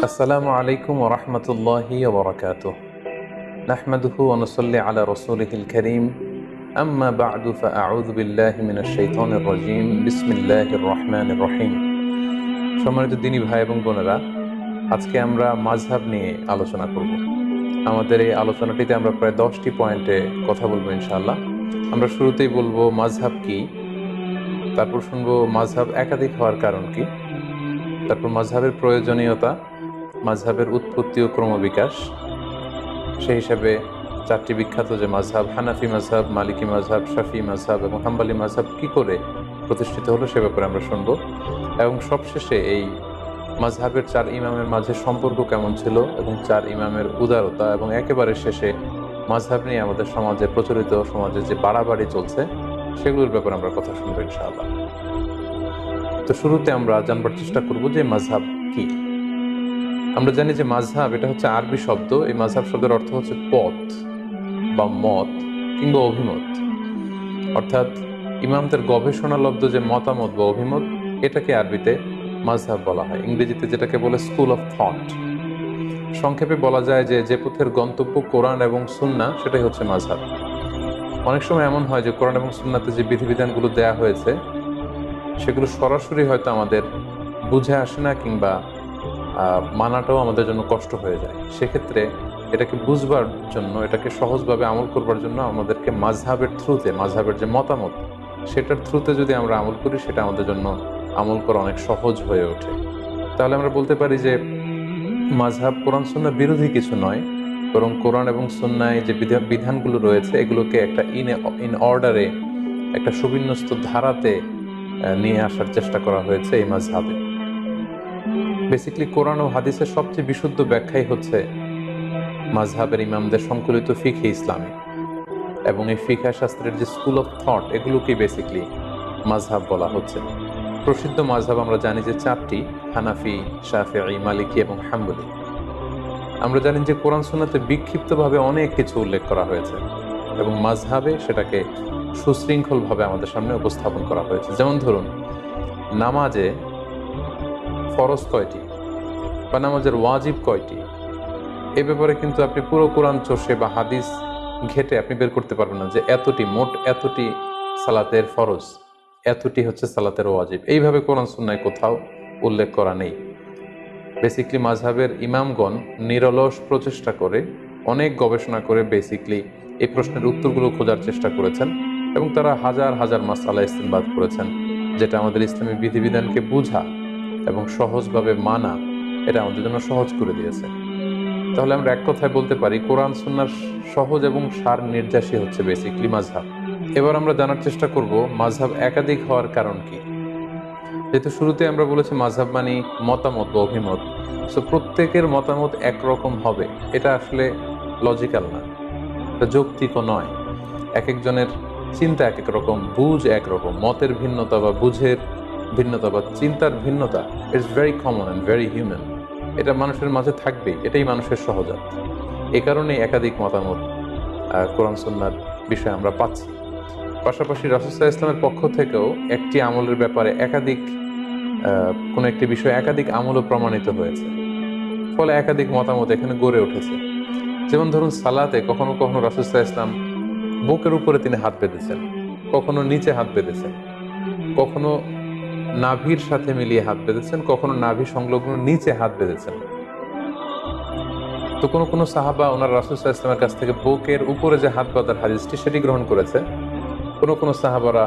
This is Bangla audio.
আসসালামু আলাইকুম ওয়া রাহমাতুল্লাহি ওয়া বারাকাতুহু নাহমাদুহু ওয়া নুসাল্লি আলা রাসূলিহিল কারীম আম্মা বা'দু ফাআউযু বিল্লাহি মিনাশ শাইতানির রাজীম বিসমিল্লাহির রহমানির রহিম। সম্মানিত দ্বীনী ভাই এবং বোনেরা, আজকে আমরা মাযহাব নিয়ে আলোচনা করব। আমাদের এই আলোচনাটিতে আমরা প্রায় 10টি পয়েন্টে কথা বলবো ইনশাআল্লাহ। আমরা শুরুতেই বলবো মাযহাব কি, তারপর শুনবো মাযহাব একাধিক হওয়ার কারণ কি, তারপর মাযহাবের প্রয়োজনীয়তা, মাযহাবের উৎপত্তি ও ক্রমবিকাশ, সেই হিসাবে 4টি বিখ্যাত যে মাযহাব হানাফি মাযহাব, মালিকি মাযহাব, শাফি মাযহাব এবং হাম্বলি মাযহাব কি করে প্রতিষ্ঠিত হলো সে ব্যাপারে আমরা শুনবো। এবং সবশেষে এই মাযহাবের 4 ইমামের মাঝে সম্পর্ক কেমন ছিল এবং 4 ইমামের উদারতা, এবং একেবারে শেষে মাযহাব নিয়ে আমাদের সমাজে প্রচলিত সমাজে যে বাড়াবাড়ি চলছে সেগুলোর ব্যাপারে আমরা কথা শুনবো ইনশাআল্লাহ। তো শুরুতে আমরা জানবার চেষ্টা করব যে মাযহাব কি। আমরা জানি যে মাযহাব এটা হচ্ছে আরবি শব্দ। এই মাযহাব শব্দের অর্থ হচ্ছে পথ বা মত কিংবা অভিমত, অর্থাৎ ইমামদের গবেষণালব্ধ যে মতামত বা অভিমত, এটাকে আরবিতে মাযহাব বলা হয়। ইংরেজিতে যেটাকে বলে স্কুল অফ থট। সংক্ষেপে বলা যায় যে যে পথের গন্তব্য কোরআন এবং সুন্নাহ, সেটাই হচ্ছে মাযহাব। অনেক সময় এমন হয় যে কোরআন এবং সুন্নাহতে যে বিধিবিধানগুলো দেয়া হয়েছে সেগুলো সরাসরি হয়তো আমাদের বুঝে আসে না, কিংবা মানাটাও আমাদের জন্য কষ্ট হয়ে যায়। সেক্ষেত্রে এটাকে বুঝবার জন্য, এটাকে সহজভাবে আমল করবার জন্য আমাদেরকে মাযহাবের থ্রুতে, মাযহাবের যে মতামত সেটার থ্রুতে যদি আমরা আমল করি, সেটা আমাদের জন্য আমল করা অনেক সহজ হয়ে ওঠে। তাহলে আমরা বলতে পারি যে মাযহাব কোরআন সুন্নাহ বিরোধী কিছু নয়, বরং কোরআন এবং সুন্নায় যে বিধানগুলো রয়েছে এগুলোকে একটা ইন অর্ডারে, একটা সুবিন্যস্ত ধারাতে নিয়ে আসার চেষ্টা করা হয়েছে এই মাযহাবে। বেসিক্যালি কোরআন ও হাদিসের সবচেয়ে বিশুদ্ধ ব্যাখ্যাই হচ্ছে মাযহাবের ইমামদের সংকলিত ফিকহে ইসলামী, এবং এই ফিকহ শাস্ত্রের যে স্কুল অফ থট, এগুলোকে বেসিক্যালি মাযহাব বলা হচ্ছে। প্রসিদ্ধ মাযহাব আমরা জানি যে 4টি: হানাফি, শাফিঈ, মালিকি এবং হাম্বলি। আমরা জানি যে কোরআন সুন্নাহতে বিক্ষিপ্তভাবে অনেক কিছু উল্লেখ করা হয়েছে এবং মাযহাবে সেটাকে সুশৃঙ্খলভাবে আমাদের সামনে উপস্থাপন করা হয়েছে। যেমন ধরুন, নামাজে ফরজ কয়টি বা নামাজের ওয়াজিব কয়টি, এ ব্যাপারে কিন্তু আপনি পুরো কোরআন চষে বা হাদিস ঘেটে আপনি বের করতে পারবেন না যে এতটি, মোট এতটি সালাতের ফরজ, এতটি হচ্ছে সালাতের ওয়াজিব। এইভাবে কোরআন সুন্নাহয় কোথাও উল্লেখ করা নেই। বেসিক্যালি মাযহাবের ইমামগণ নিরলস প্রচেষ্টা করে, অনেক গবেষণা করে বেসিক্যালি এই প্রশ্নের উত্তরগুলো খোঁজার চেষ্টা করেছেন, এবং তারা হাজার হাজার মাসআলা ইস্তেনবাত করেছেন, যেটা আমাদের ইসলামী বিধিবিধানকে বুঝা এবং সহজভাবে মানা, এটা আমাদের জন্য সহজ করে দিয়েছে। তাহলে আমরা এক কথায় বলতে পারি কোরআন সুন্নাহর সহজ এবং সার নির্যাসী হচ্ছে বেসিক্যালি মাযহাব। এবার আমরা জানার চেষ্টা করব মাযহাব একাধিক হওয়ার কারণ কি। যেহেতু শুরুতে আমরা বলেছি মাযহাব মানে মতামত বা অভিমত, সো প্রত্যেকের মতামত একরকম হবে এটা আসলে লজিক্যাল না, এটা যৌক্তিকও নয়। এক একজনের চিন্তা এক এক রকম, বুঝ একরকম, মতের ভিন্নতা বা বুঝের ভিন্নতা বা চিন্তার ভিন্নতা it's very common and very human. এটা মানুষের মাঝে থাকবেই, এটাই মানুষের সহজাত। এ কারণেই একাধিক মতামত কোরআন সুন্নাহর বিষয়ে আমরা পাচ্ছি। পাশাপাশি রাসূল সাল্লাল্লাহু আলাইহি ওয়াসাল্লামের পক্ষ থেকেও একটি আমলের ব্যাপারে একাধিক কোনো একটি বিষয় একাধিক আমলও প্রমাণিত হয়েছে, ফলে একাধিক মতামত এখানে গড়ে উঠেছে। যেমন ধরুন, সালাতে কখনো কখনো রাসূল সাল্লাল্লাহু আলাইহি ওয়াসাল্লাম বুকের উপরে তিনি হাত বেঁধেছেন, কখনো নিচে হাত বেঁধেছেন, কখনো নাভির সাথে মিলিয়ে হাত বেঁধেছেন, কখনো নাভি সংলগ্ন নিচে হাত বেঁধেছেন। তো কোনো কোনো সাহাবা ওনার রাসূল সাল্লাল্লাহু আলাইহি ওয়াসাল্লামের কাছ থেকে বুকের উপরে যে হাত বাঁধার হাদিসটি সেটি গ্রহণ করেছে। কোনো কোনো সাহাবারা